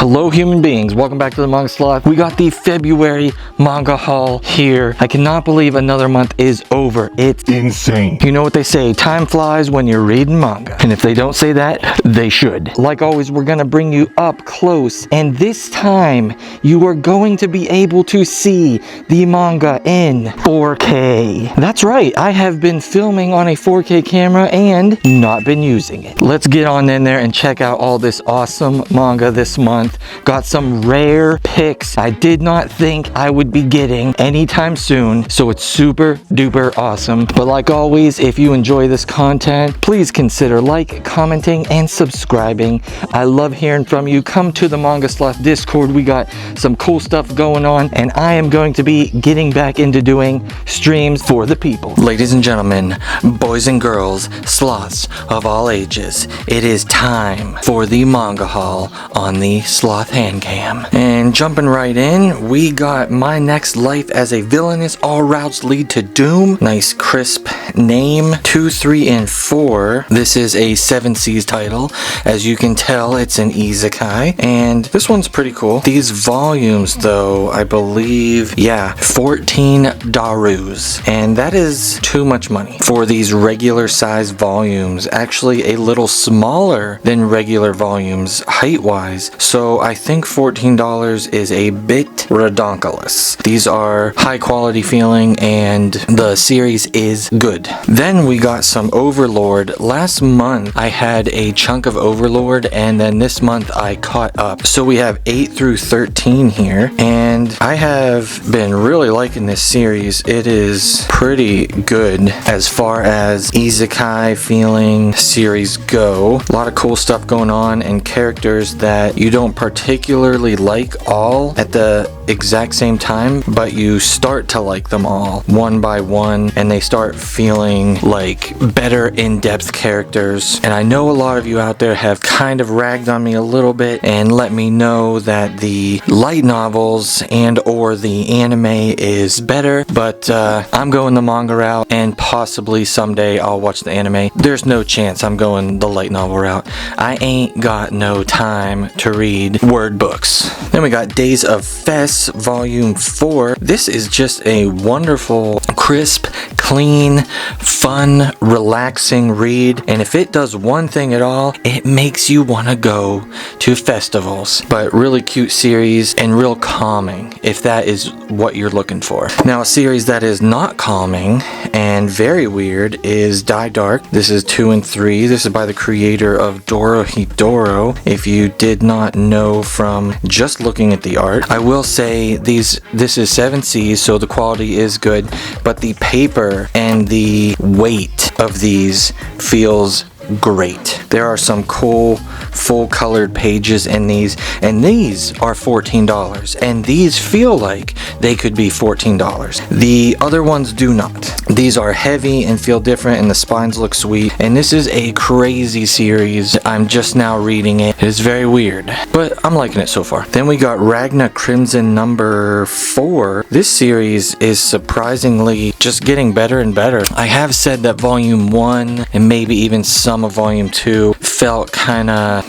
Hello human beings, welcome back to the Manga Sloth. We got the February manga haul here. I cannot believe another month is over. It's insane. You know what they say, time flies when you're reading manga. And if they don't say that, they should. Like always, we're gonna bring you up close. And this time, you are going to be able to see the manga in 4K. That's right, I have been filming on a 4K camera and not been using it. Let's get on in there and check out all this awesome manga this month. Got some rare picks I did not think I would be getting anytime soon, so it's super duper awesome. But like always, if you enjoy this content, please consider commenting, and subscribing. I love hearing from you. Come to the Manga Sloth Discord. We got some cool stuff going on, and I am going to be getting back into doing streams for the people. Ladies and gentlemen, boys and girls, sloths of all ages, it is time for the manga haul on the Sloth hand cam. And jumping right in, we got My Next Life as a Villainess, All Routes Lead to Doom. Nice crisp name. 2, 3, and 4. This is a 7 Seas title. As you can tell, it's an isekai, and this one's pretty cool. These volumes though, I believe, 14 darus, and that is too much money for these regular size volumes. Actually a little smaller than regular volumes height wise, so I think $14 is a bit redonkulous. These are high quality feeling and the series is good. Then we got some Overlord. Last month I had a chunk of Overlord, and then this month I caught up. So we have 8 through 13 here, and I have been really liking this series. It is pretty good as far as isekai feeling series go. A lot of cool stuff going on and characters that you don't particularly like all at the exact same time, but you start to like them all one by one, and they start feeling like better in-depth characters. And I know a lot of you out there have kind of ragged on me a little bit and let me know that the light novels and or the anime is better, but I'm going the manga route, and possibly someday I'll watch the anime. There's no chance I'm going the light novel route. I ain't got no time to read word books. Then we got Days of Fest Volume 4. This is just a wonderful, crisp, clean, fun, relaxing read, and if it does one thing at all, it makes you want to go to festivals. But really cute series and real calming, if that is what you're looking for. Now a series that is not calming and very weird is Die Dark. This is 2 and 3. This is by the creator of Dorohedoro. If you did not know from just looking at the art, I will say this is 7 Seas, so the quality is good, but the paper and the weight of these feels great. There are some cool full colored pages in these, and these are $14, and these feel like they could be $14. The other ones do not. These are heavy and feel different, and the spines look sweet, and this is a crazy series. I'm just now reading it. It is very weird, but I'm liking it so far. Then we got Ragna Crimson number 4. This series is surprisingly just getting better and better. I have said that volume 1 and maybe even some of volume 2 felt kinda,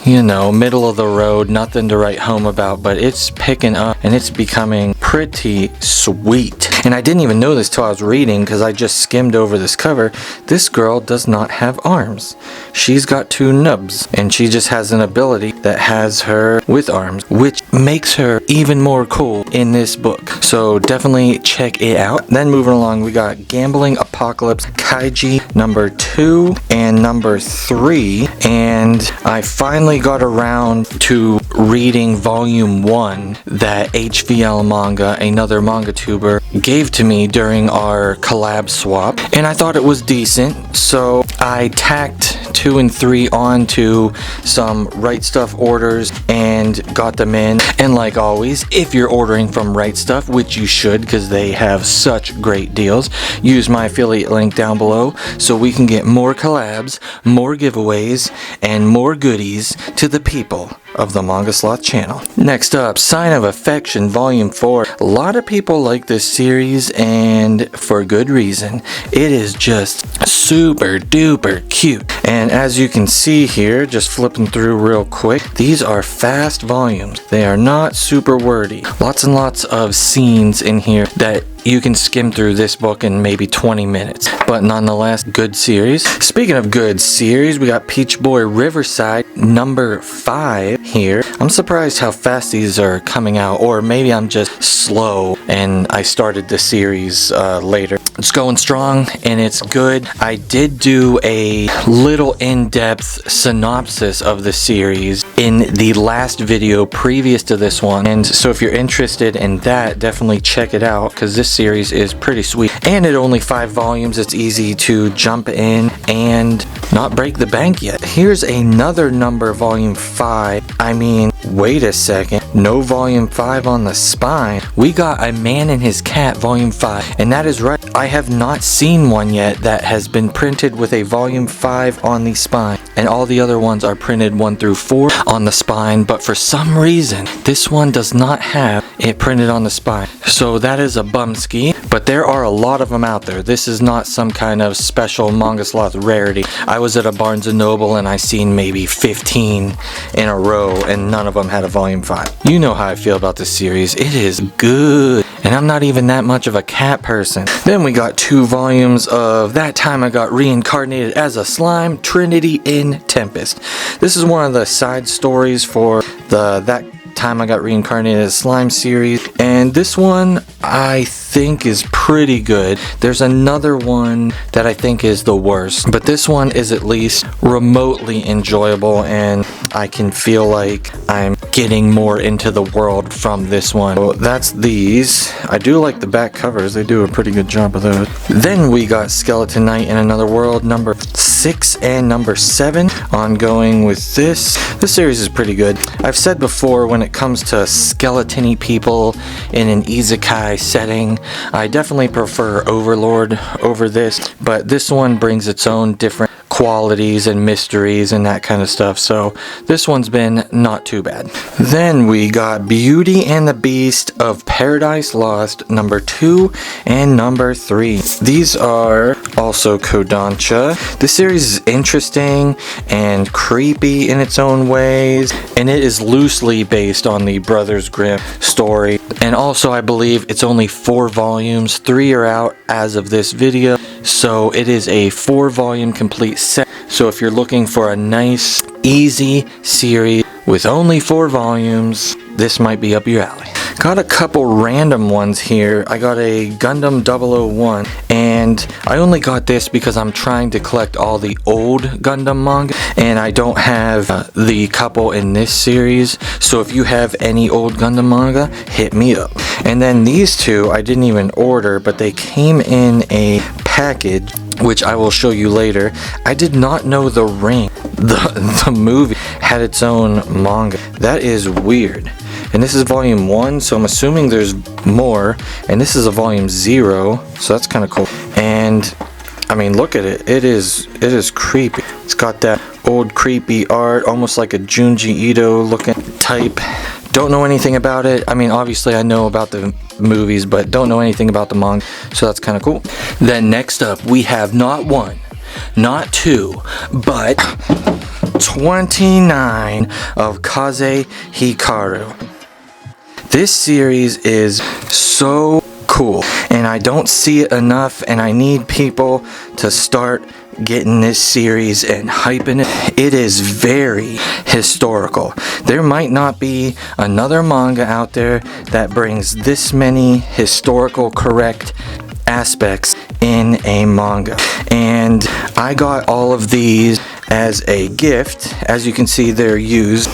middle of the road, nothing to write home about, but it's picking up and it's becoming pretty sweet. And I didn't even know this till I was reading, because I just skimmed over this cover. This girl does not have arms. She's got 2 nubs, and she just has an ability that has her with arms, which makes her even more cool in this book. So definitely check it out. Then moving along, we got Gambling Apocalypse Kaiji number 2 and number 3, and I finally got around to reading volume 1 that HVL Manga, another manga tuber, gave to me during our collab swap, and I thought it was decent, so I tacked 2 and 3 onto some Right Stuff orders and got them in. And like always, if you're ordering from Right Stuff, which you should because they have such great deals, use my affiliate link down below so we can get more collabs, more giveaways, and more goodies to the people of the Manga Sloth channel. Next up, Sign of Affection Volume 4. A lot of people like this series, and for good reason. It is just super duper cute. And as you can see here, just flipping through real quick, these are fast volumes. They are not super wordy. Lots and lots of scenes in here that you can skim through this book in maybe 20 minutes. But nonetheless, good series. Speaking of good series, we got Peach Boy Riverside number 5 here. I'm surprised how fast these are coming out, or maybe I'm just slow and I started the series later. It's going strong and it's good. I did do a little in-depth synopsis of the series in the last video previous to this one, and so if you're interested in that, definitely check it out, because this series is pretty sweet. And at only 5 volumes, it's easy to jump in and not break the bank yet. Here's another number, volume 5. I mean, wait a second, no volume 5 on the spine. We got A Man and His Cat volume 5, and that is right, I have not seen one yet that has been printed with a volume 5 on the spine, and all the other ones are printed 1 through 4 on the spine, but for some reason this one does not have it printed on the spine, so that is a bumski. But there are a lot of them out there. This is not some kind of special MangaSloth rarity. I was at a Barnes & Noble and I seen maybe 15 in a row, and none of them had a volume 5. You know how I feel about this series. It is good, and I'm not even that much of a cat person. Then we got 2 volumes of That Time I Got Reincarnated as a Slime, Trinity in Tempest. This is one of the side stories for the That Time I Got Reincarnated as Slime series, and this one I think is pretty good. There's another one that I think is the worst, but this one is at least remotely enjoyable, and I can feel like I'm getting more into the world from this one. So that's these. I do like the back covers. They do a pretty good job of those. Then we got Skeleton Knight in Another World number 6 and number 7 ongoing with this. This series is pretty good. I've said before, when it comes to skeleton-y people in an isekai setting, I definitely prefer Overlord over this, but this one brings its own different qualities and mysteries and that kind of stuff, so this one's been not too bad. Then we got Beauty and the Beast of Paradise Lost number 2 and number 3. These are also Kodansha. This series is interesting and creepy in its own ways, and it is loosely based on the Brothers Grimm story, and also I believe it's only 4 volumes. 3 are out as of this video, so it is a 4-volume complete set. So if you're looking for a nice, easy series with only 4 volumes, this might be up your alley. Got a couple random ones here. I got a Gundam 001, and I only got this because I'm trying to collect all the old Gundam manga, and I don't have the couple in this series, so if you have any old Gundam manga, hit me up. And then these 2 I didn't even order, but they came in a package, which I will show you later. I did not know The Ring, the movie, had its own manga. That is weird. And this is volume 1, so I'm assuming there's more. And this is a volume 0, so that's kind of cool. And I mean, look at it. It is creepy. It's got that old creepy art, almost like a Junji Ito looking type. Don't know anything about it. I mean, obviously I know about the movies, but don't know anything about the manga, so that's kind of cool. Then next up, we have not 1, not 2, but 29 of Kaze Hikaru. This series is so cool, and I don't see it enough, and I need people to start getting this series and hyping it. It is very historical. There might not be another manga out there that brings this many historical correct aspects in a manga, and I got all of these as a gift. As you can see, they're used,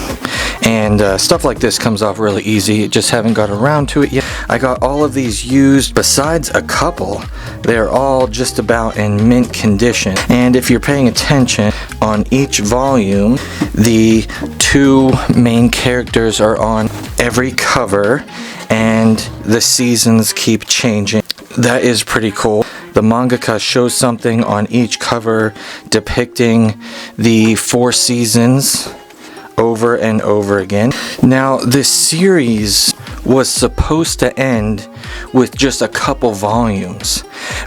and stuff like this comes off really easy. Just haven't got around to it yet. I got all of these used. Besides a couple, they're all just about in mint condition, and if you're paying attention, on each volume the 2 main characters are on every cover, and the seasons keep changing. That is pretty cool. The mangaka shows something on each cover depicting the 4 seasons over and over again. Now, this series was supposed to end with just a couple volumes,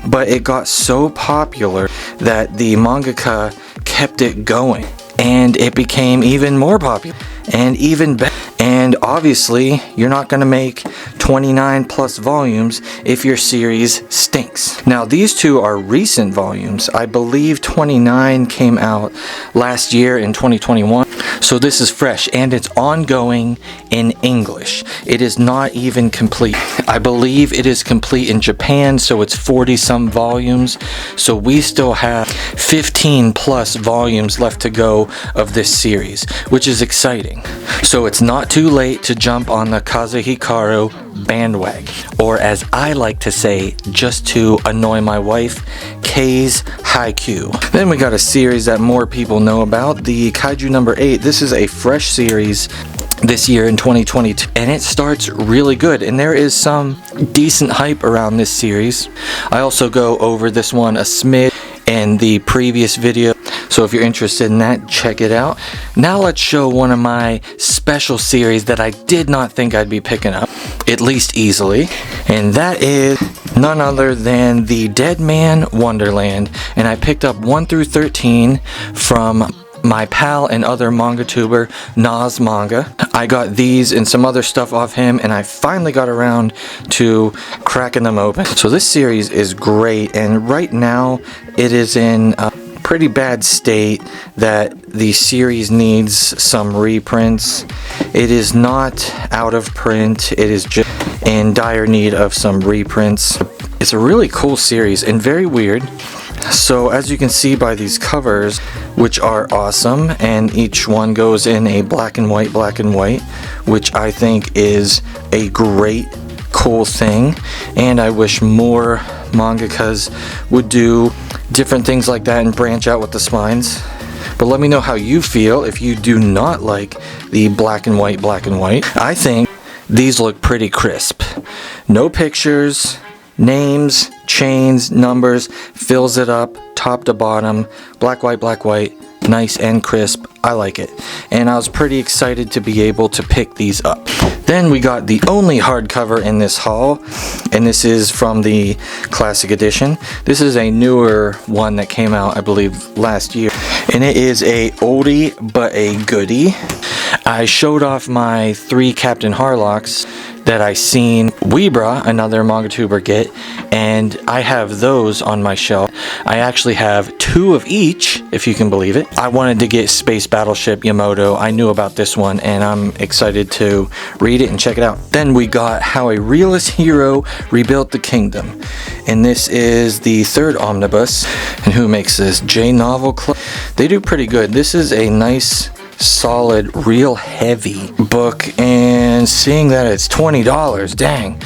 but it got so popular that the mangaka kept kept it going, and it became even more popular and even better. And obviously, you're not going to make 29 plus volumes if your series stinks. Now, these two are recent volumes. I believe 29 came out last year in 2021. So this is fresh, and it's ongoing in English. It is not even complete. I believe it is complete in Japan, so it's 40 some volumes. So we still have 15 plus volumes left to go of this series, which is exciting. So it's not too late to jump on the Kazuhikaru bandwagon, or as I like to say, just to annoy my wife, K's Haikyuu. Then we got a series that more people know about, the Kaiju number 8. This is a fresh series this year in 2022, and it starts really good, and there is some decent hype around this series. I also go over this one a smidge in the previous video, so if you're interested in that, check it out. Now let's show one of my special series that I did not think I'd be picking up, at least easily, and that is none other than the Dead Man Wonderland. And I picked up 1 through 13 from my pal and other manga tuber, Some Manga. I got these and some other stuff off him, and I finally got around to cracking them open. So this series is great, and right now it is in a pretty bad state that the series needs some reprints. It is not out of print, it is just in dire need of some reprints. It's a really cool series and very weird. So as you can see by these covers, which are awesome, and each one goes in a black and white, which I think is a great, cool thing, and I wish more mangakas would do different things like that and branch out with the spines. But let me know how you feel if you do not like the black and white. I think these look pretty crisp. No pictures, names, chains, numbers, fills it up top to bottom, black, white, nice and crisp. I like it, and I was pretty excited to be able to pick these up. Then we got the only hardcover in this haul, and this is from the classic edition. This is a newer one that came out, I believe, last year, and it is a oldie but a goodie. I showed off my 3 Captain Harlocks that I seen Weebra, another manga tuber, get, and I have those on my shelf. I actually have 2 of each, if you can believe it. I wanted to get Space Battleship Yamato. I knew about this one, and I'm excited to read it and check it out. Then we got How a Realist Hero Rebuilt the Kingdom, and this is the 3rd omnibus. And who makes this? J Novel Club. They do pretty good. This is a nice, solid, real heavy book, and seeing that it's $20, dang,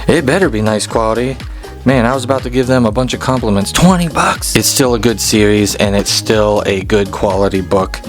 it better be nice quality. Man, I was about to give them a bunch of compliments. 20 bucks! It's still a good series, and it's still a good quality book,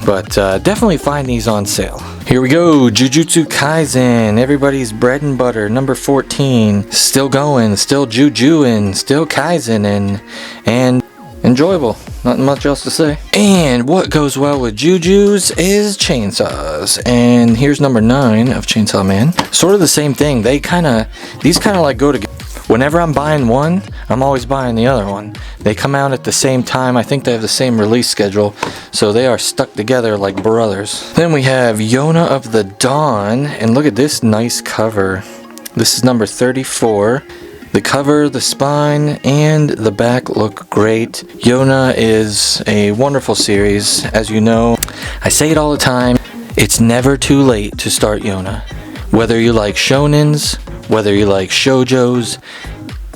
but definitely find these on sale. Here we go, Jujutsu Kaisen, everybody's bread and butter, number 14. Still going, still jujuing, still kaizening, and enjoyable. Nothing much else to say. And what goes well with jujus is chainsaws. And here's number 9 of Chainsaw Man. Sort of the same thing. These kind of like go together. Whenever I'm buying one, I'm always buying the other one. They come out at the same time. I think they have the same release schedule, so they are stuck together like brothers. Then we have Yona of the Dawn, and look at this nice cover. This is number 34. The cover, the spine, and the back look great. Yona is a wonderful series. As you know, I say it all the time, it's never too late to start Yona. Whether you like shonens, whether you like shoujos,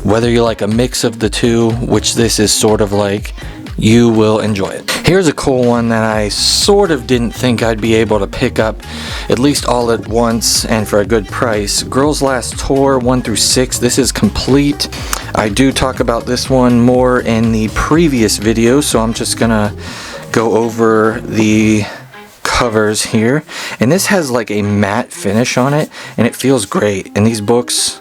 whether you like a mix of the two, which this is sort of like, you will enjoy it. Here's a cool one that I sort of didn't think I'd be able to pick up, at least all at once and for a good price. Girls Last Tour 1 through 6. This is complete. I do talk about this one more in the previous video, so I'm just gonna go over the covers here. And this has like a matte finish on it, and it feels great. And these books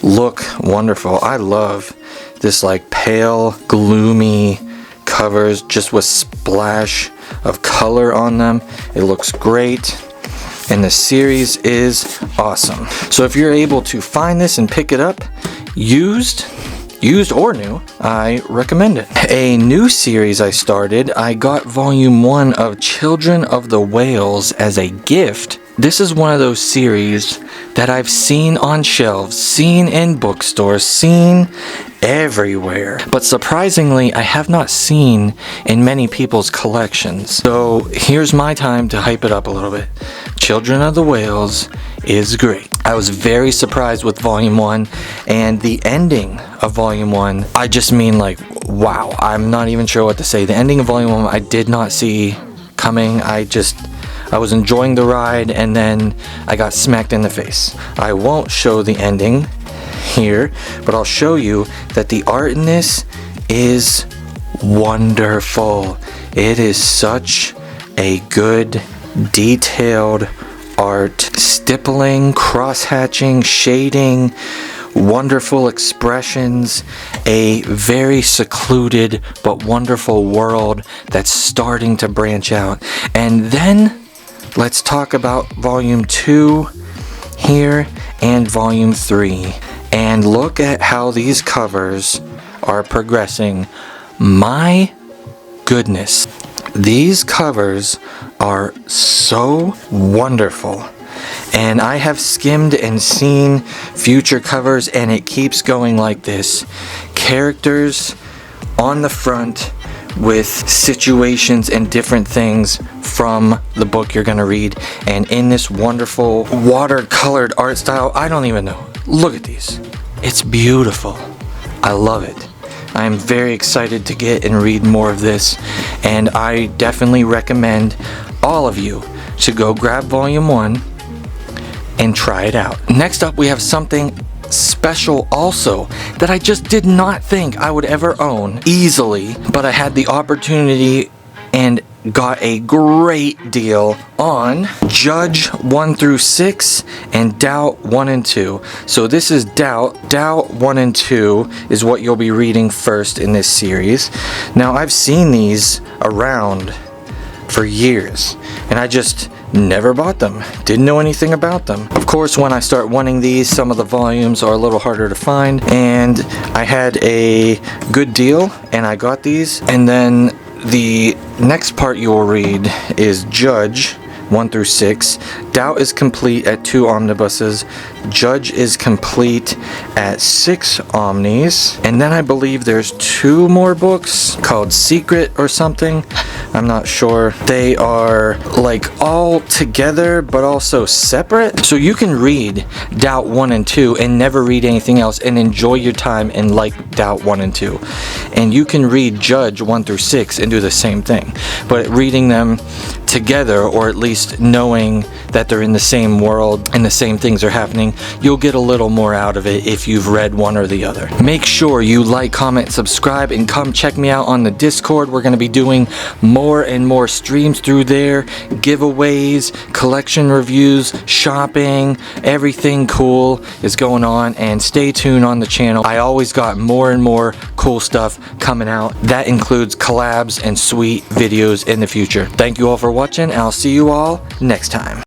look wonderful. I love this like pale, gloomy covers just with splash of color on them. It looks great, and the series is awesome. So if you're able to find this and pick it up used, used or new, I recommend it. A new series I started, I got volume 1 of Children of the Whales as a gift. This is one of those series that I've seen on shelves, seen in bookstores, seen everywhere. But surprisingly, I have not seen in many people's collections. So here's my time to hype it up a little bit. Children of the Whales is great. I was very surprised with volume 1 and the ending of volume 1. I just mean like, wow, I'm not even sure what to say. The ending of volume 1 I did not see coming. I was enjoying the ride and then I got smacked in the face. I won't show the ending here, but I'll show you that the art in this is wonderful. It is such a good, detailed art. Stippling, cross-hatching, shading, wonderful expressions, a very secluded but wonderful world that's starting to branch out. And then let's talk about volume 2 here and volume 3. And look at how these covers are progressing. My goodness. These covers are so wonderful. And I have skimmed and seen future covers and it keeps going like this. Characters on the front with situations and different things from the book you're gonna read, and in this wonderful watercolored art style. I don't even know. Look at these. It's beautiful. I love it. I am very excited to get and read more of this, and I definitely recommend all of you to go grab volume 1 and try it out. Next up, we have something special also that I just did not think I would ever own easily, but I had the opportunity and got a great deal on Judge 1 through 6 and Doubt 1 and 2. So this is Doubt 1 and 2 is what you'll be reading first in this series. Now I've seen these around for years and I just never bought them, didn't know anything about them. Of course, when I start wanting these, some of the volumes are a little harder to find, and I had a good deal and I got these. And then the next part you will read is Judge 1 through 6. Doubt is complete at 2 omnibuses. Judge is complete at 6 omnis. And then I believe there's 2 more books called Secret or something. I'm not sure. They are like all together but also separate. So you can read Doubt 1 and 2 and never read anything else and enjoy your time and like Doubt 1 and 2. And you can read Judge 1 through 6 and do the same thing. But reading them together, or at least knowing that they're in the same world and the same things are happening, you'll get a little more out of it if you've read one or the other. Make sure you like, comment, subscribe, and come check me out on the Discord. We're going to be doing more and more streams through there, giveaways, collection reviews, shopping, everything cool is going on, and stay tuned on the channel. I always got more and more cool stuff coming out. That includes collabs and sweet videos in the future. Thank you all for watching. I'll see you all next time.